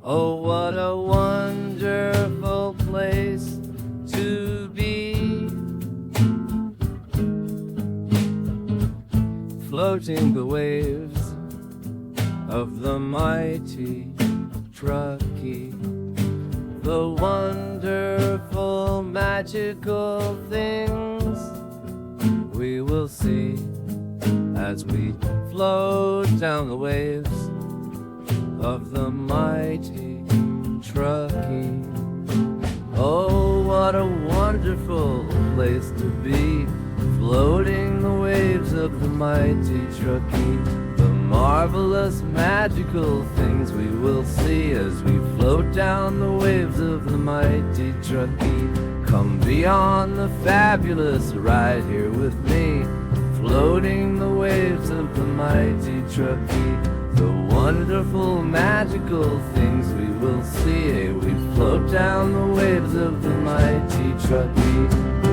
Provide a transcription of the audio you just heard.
Oh, what a wonderful place to be, floating the waves of the mighty Truckee. The wonderful, magical things we will see as we float down the waves of the mighty Truckee. Oh, what a wonderful place to be, floating the waves of the mighty Truckee. The marvelous, magical things we will see as we float down the waves of the mighty Truckee. Come beyond the fabulous right here with me, floating the waves of the mighty Truckee. The wonderful, magical things we will see, we float down the waves of the mighty Truckee.